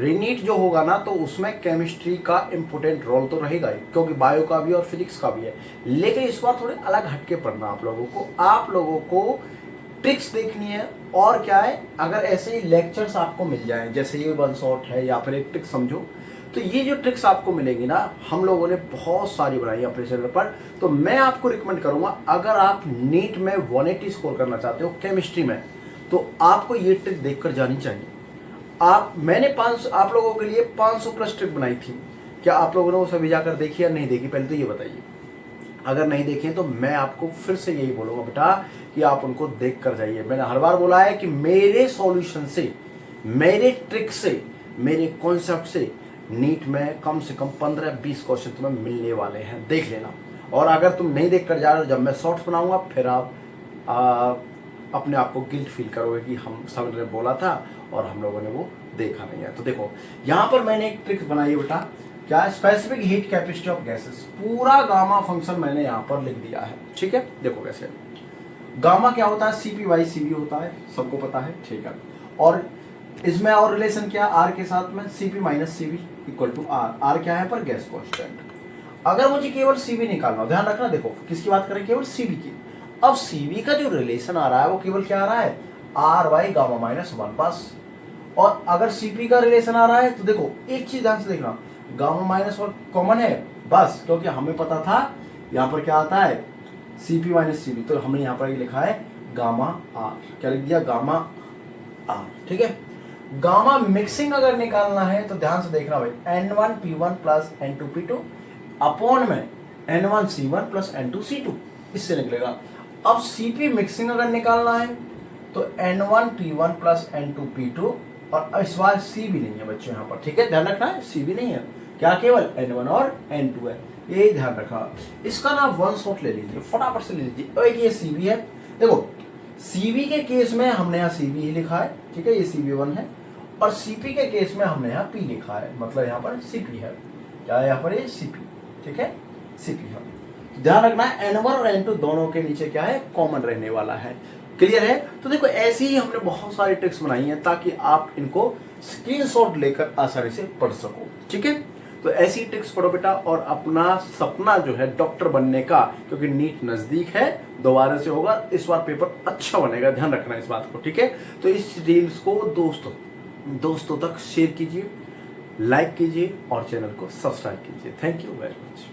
रीनीट जो होगा ना तो उसमें केमिस्ट्री का इम्पोर्टेंट रोल तो रहेगा ही, क्योंकि बायो का भी और फिजिक्स का भी है। लेकिन इस बार थोड़े अलग हटके पढ़ना आप लोगों को ट्रिक्स देखनी है। और क्या है, अगर ऐसे ही लेक्चर्स आपको मिल जाएं, जैसे ये वन शॉट है या फिर एक ट्रिक समझो, तो ये जो ट्रिक्स आपको मिलेंगी ना, हम लोगों ने बहुत सारी बनाई अपने चैनल पर। तो मैं आपको रिकमेंड करूंगा, अगर आप नीट में 180 स्कोर करना चाहते हो केमिस्ट्री में, तो आपको ये ट्रिक देखकर जानी चाहिए। मैंने आप लोगों के लिए 500 प्लस ट्रिक बनाई थी। क्या आप लोगों ने वो सभी जाकर देखी या नहीं देखी, पहले तो ये बताइए। अगर नहीं देखें तो मैं आपको फिर से यही बोलूंगा बेटा कि आप उनको देख कर जाइए। मैंने हर बार बोला है कि मेरे सॉल्यूशन से, मेरे ट्रिक से, मेरे कॉन्सेप्ट से नीट में कम से कम 15-20 क्वेश्चन तुम्हें मिलने वाले हैं, देख लेना। और अगर तुम नहीं देख कर जा रहे हो, जब मैं शॉर्ट्स बनाऊंगा फिर आप अपने आप को गिल्ट फील करोगे कि हम सब ने बोला था और हम लोगों ने वो देखा नहीं है। तो देखो यहाँ पर मैंने एक ट्रिक बनाई है बेटा, क्या specific heat capacity of gases, पूरा गामा फंक्शन मैंने यहाँ पर लिख दिया है। ठीक है, देखो कैसे। गामा क्या होता है, CP/CV होता है, सबको पता है। ठीक है, और इसमें और रिलेशन क्या, आर के साथ में CP-CV equal to are. Are क्या है पर गैस कांस्टेंट। अगर मुझे केवल CV निकालना हो, ध्यान रखना, देखो किसकी बात करें, केवल CV की। अब CV का जो रिलेशन आ रहा है वो केवल क्या आ रहा है, R/γ-1 बस। और अगर CP का रिलेशन आ रहा है तो देखो एक चीज ध्यान से देखना, γ-1 कॉमन है बस, क्योंकि हमें पता था यहाँ पर क्या आता है CP-CV, तो हमने यहाँ पर ये लिखा है गामा R। क्या लिख दिया, गामा R। ठीक है, गामा मिक्सिंग अगर निकालना है तो ध्यान से देखना भाई, N1P1 प्लस N2P2 अपॉन में N1C1 प्लस N2C2, इससे निकलेगा। अब CP मिक्सिंग अगर निकालना है तो N1P1 प्लस N2P2, और इस बार C भी नहीं है बच्चों यहाँ पर। ठीक है, ध्यान रखना है, C भी नहीं है, क्या केवल N1 और N2 है, ये ध्यान रखा। इसका ना वन शॉट ले लीजिए, फटाफट से ले लीजिए। और एक ये CV है, देखो CV के केस में हमने यहाँ CV ही लिखा है। ठीक है, ये CV1 है, और CP के केस में हमने यहाँ P लिखा है, मतलब यहाँ पर CP है। क्या है यहाँ पर, ये CP। ठीक है, CP है। ध्यान रखना है N1 और N2 दोनों के नीचे क्या है, कॉमन रहने वाला है। क्लियर है। तो देखो ऐसे ही हमने बहुत सारी ट्रिक्स बनाई हैं ताकि आप इनको स्क्रीनशॉट लेकर आसानी से पढ़ सको। ठीक है, तो ऐसी ट्रिक्स पढ़ो बेटा, और अपना सपना जो है डॉक्टर बनने का, क्योंकि नीट नजदीक है, दोबारा से होगा, इस बार पेपर अच्छा बनेगा, ध्यान रखना इस बात को। ठीक है, तो इस रील्स को दोस्तों तक शेयर कीजिए, लाइक कीजिए और चैनल को सब्सक्राइब कीजिए। Thank you very much.